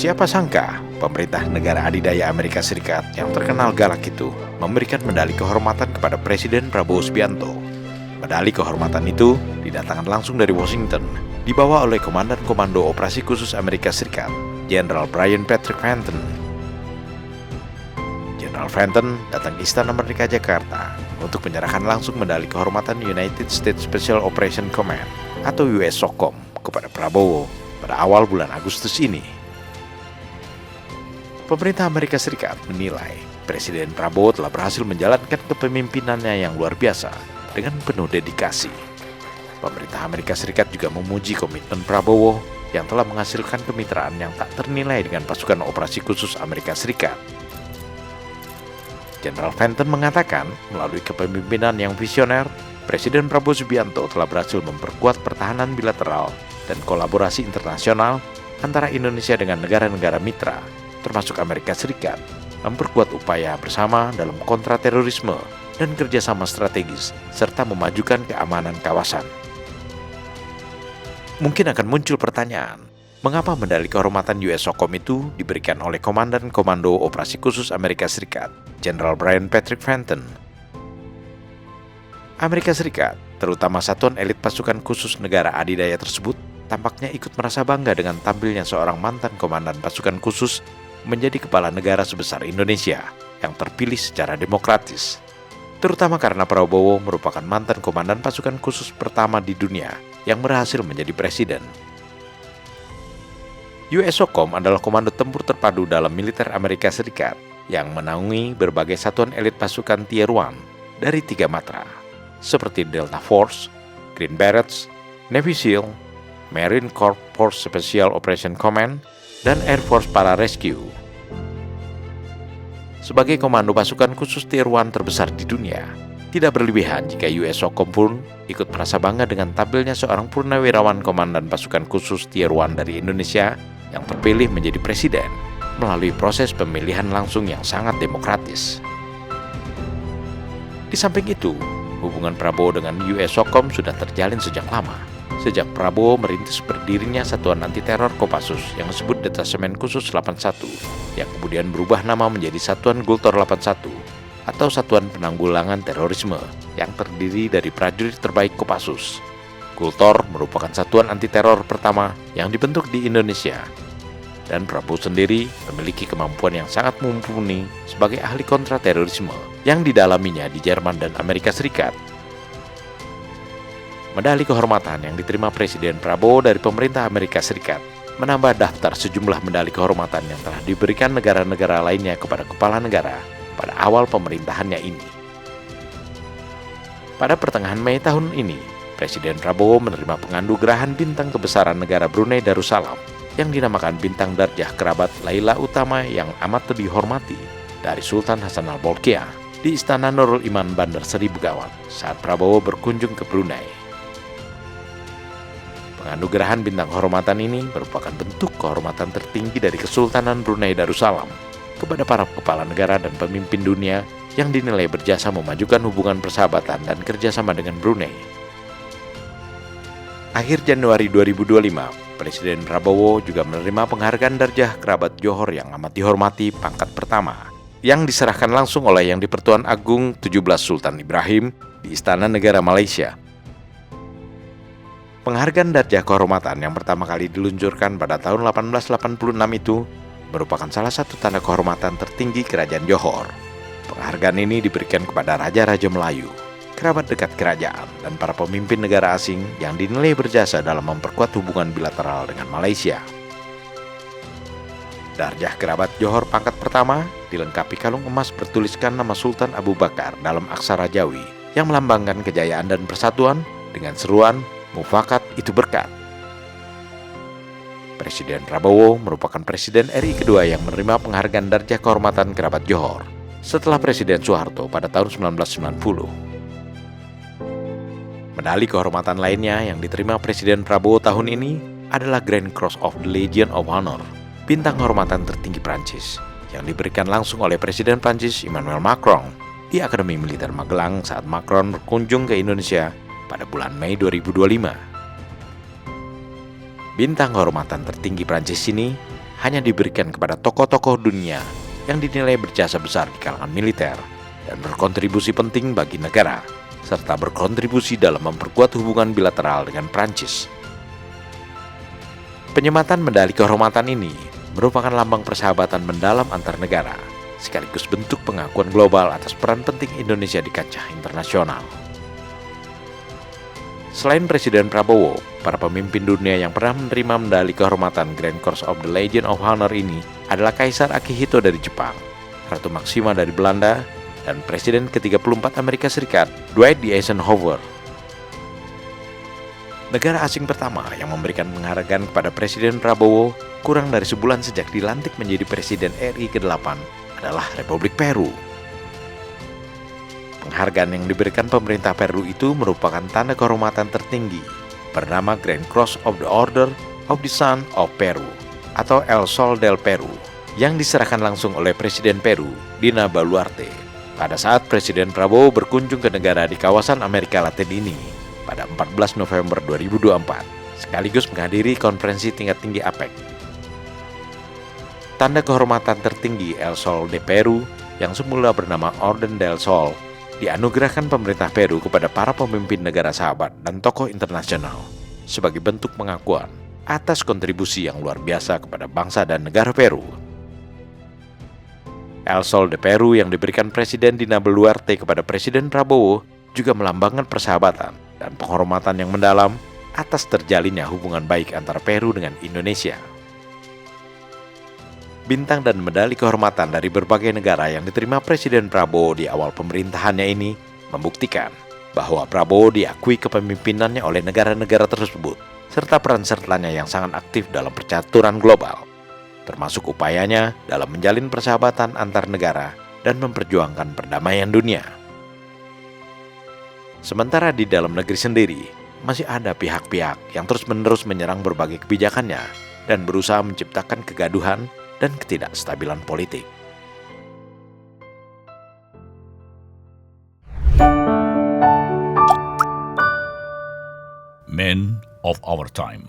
Siapa sangka pemerintah negara adidaya Amerika Serikat yang terkenal galak itu memberikan medali kehormatan kepada Presiden Prabowo Subianto. Medali kehormatan itu didatangkan langsung dari Washington, dibawa oleh Komandan Komando Operasi Khusus Amerika Serikat, Jenderal Brian Patrick Fenton. Jenderal Fenton datang ke Istana Merdeka Jakarta untuk menyerahkan langsung medali kehormatan United States Special Operation Command atau USSOCOM kepada Prabowo pada awal bulan Agustus ini. Pemerintah Amerika Serikat menilai Presiden Prabowo telah berhasil menjalankan kepemimpinannya yang luar biasa dengan penuh dedikasi. Pemerintah Amerika Serikat juga memuji komitmen Prabowo yang telah menghasilkan kemitraan yang tak ternilai dengan pasukan operasi khusus Amerika Serikat. Jenderal Fenton mengatakan, melalui kepemimpinan yang visioner, Presiden Prabowo Subianto telah berhasil memperkuat pertahanan bilateral dan kolaborasi internasional antara Indonesia dengan negara-negara mitra, termasuk Amerika Serikat, memperkuat upaya bersama dalam kontraterorisme dan kerjasama strategis, serta memajukan keamanan kawasan. Mungkin akan muncul pertanyaan, mengapa medali kehormatan USSOCOM itu diberikan oleh Komandan Komando Operasi Khusus Amerika Serikat, Jenderal Brian Patrick Fenton? Amerika Serikat, terutama satuan elit pasukan khusus negara adidaya tersebut, tampaknya ikut merasa bangga dengan tampilnya seorang mantan komandan pasukan khusus menjadi kepala negara sebesar Indonesia yang terpilih secara demokratis. Terutama karena Prabowo merupakan mantan komandan pasukan khusus pertama di dunia yang berhasil menjadi presiden. USSOCOM adalah komando tempur terpadu dalam militer Amerika Serikat yang menaungi berbagai satuan elit pasukan Tier 1 dari 3 matra, seperti Delta Force, Green Berets, Navy SEAL, Marine Corps Force Special Operation Command, dan Air Force Pararescue. Sebagai komando pasukan khusus Tier 1 terbesar di dunia, tidak berlebihan jika USSOCOM pun ikut merasa bangga dengan tampilnya seorang purnawirawan komandan pasukan khusus Tier 1 dari Indonesia yang terpilih menjadi presiden melalui proses pemilihan langsung yang sangat demokratis. Di samping itu, hubungan Prabowo dengan USSOCOM sudah terjalin sejak lama. Sejak Prabowo merintis berdirinya Satuan Anti Teror Kopassus yang disebut Detasemen Khusus 81, yang kemudian berubah nama menjadi Satuan Gultor 81 atau Satuan Penanggulangan Terorisme yang terdiri dari prajurit terbaik Kopassus. Gultor merupakan satuan anti teror pertama yang dibentuk di Indonesia, dan Prabowo sendiri memiliki kemampuan yang sangat mumpuni sebagai ahli kontraterorisme yang didalaminya di Jerman dan Amerika Serikat. Medali kehormatan yang diterima Presiden Prabowo dari pemerintah Amerika Serikat menambah daftar sejumlah medali kehormatan yang telah diberikan negara-negara lainnya kepada kepala negara pada awal pemerintahannya ini. Pada pertengahan Mei tahun ini, Presiden Prabowo menerima penganugerahan bintang kebesaran negara Brunei Darussalam yang dinamakan Bintang Darjah Kerabat Laila Utama yang amat dihormati dari Sultan Hasan Al-Bolkiah di Istana Nurul Iman Bandar Seri Begawan saat Prabowo berkunjung ke Brunei. Penganugerahan bintang kehormatan ini merupakan bentuk kehormatan tertinggi dari Kesultanan Brunei Darussalam kepada para kepala negara dan pemimpin dunia yang dinilai berjasa memajukan hubungan persahabatan dan kerjasama dengan Brunei. Akhir Januari 2025, Presiden Prabowo juga menerima penghargaan Darjah Kerabat Johor yang amat dihormati pangkat pertama, yang diserahkan langsung oleh Yang di-Pertuan Agung 17 Sultan Ibrahim di Istana Negara Malaysia. Penghargaan Darjah Kehormatan yang pertama kali diluncurkan pada tahun 1886 itu merupakan salah satu tanda kehormatan tertinggi Kerajaan Johor. Penghargaan ini diberikan kepada Raja-Raja Melayu, kerabat dekat kerajaan, dan para pemimpin negara asing yang dinilai berjasa dalam memperkuat hubungan bilateral dengan Malaysia. Darjah Kerabat Johor pangkat pertama dilengkapi kalung emas bertuliskan nama Sultan Abu Bakar dalam aksara Jawi yang melambangkan kejayaan dan persatuan dengan seruan "Mufakat itu berkat". Presiden Prabowo merupakan Presiden RI kedua yang menerima penghargaan Darjah Kehormatan Kerabat Johor setelah Presiden Soeharto pada tahun 1990. Medali kehormatan lainnya yang diterima Presiden Prabowo tahun ini adalah Grand Cross of the Legion of Honor, bintang kehormatan tertinggi Prancis, yang diberikan langsung oleh Presiden Prancis Emmanuel Macron di Akademi Militer Magelang saat Macron berkunjung ke Indonesia pada bulan Mei 2025. Bintang kehormatan tertinggi Prancis ini hanya diberikan kepada tokoh-tokoh dunia yang dinilai berjasa besar di kalangan militer dan berkontribusi penting bagi negara, serta berkontribusi dalam memperkuat hubungan bilateral dengan Prancis. Penyematan medali kehormatan ini merupakan lambang persahabatan mendalam antar negara, sekaligus bentuk pengakuan global atas peran penting Indonesia di kancah internasional. Selain Presiden Prabowo, para pemimpin dunia yang pernah menerima medali kehormatan Grand Cross of the Legion of Honor ini adalah Kaisar Akihito dari Jepang, Ratu Maxima dari Belanda, dan Presiden ke-34 Amerika Serikat, Dwight D. Eisenhower. Negara asing pertama yang memberikan penghargaan kepada Presiden Prabowo kurang dari sebulan sejak dilantik menjadi Presiden RI ke-8 adalah Republik Peru. Penghargaan yang diberikan pemerintah Peru itu merupakan tanda kehormatan tertinggi bernama Grand Cross of the Order of the Sun of Peru atau El Sol del Peru yang diserahkan langsung oleh Presiden Peru, Dina Boluarte, pada saat Presiden Prabowo berkunjung ke negara di kawasan Amerika Latin ini pada 14 November 2024, sekaligus menghadiri konferensi tingkat tinggi APEC. Tanda kehormatan tertinggi El Sol de Peru yang semula bernama Orden del Sol dianugerahkan pemerintah Peru kepada para pemimpin negara sahabat dan tokoh internasional sebagai bentuk pengakuan atas kontribusi yang luar biasa kepada bangsa dan negara Peru. El Sol de Peru yang diberikan Presiden Dina Boluarte kepada Presiden Prabowo juga melambangkan persahabatan dan penghormatan yang mendalam atas terjalinnya hubungan baik antara Peru dengan Indonesia. Bintang dan medali kehormatan dari berbagai negara yang diterima Presiden Prabowo di awal pemerintahannya ini membuktikan bahwa Prabowo diakui kepemimpinannya oleh negara-negara tersebut, serta peran sertanya yang sangat aktif dalam percaturan global, termasuk upayanya dalam menjalin persahabatan antar negara dan memperjuangkan perdamaian dunia. Sementara di dalam negeri sendiri, masih ada pihak-pihak yang terus-menerus menyerang berbagai kebijakannya dan berusaha menciptakan kegaduhan dan ketidakstabilan politik. Men of our time.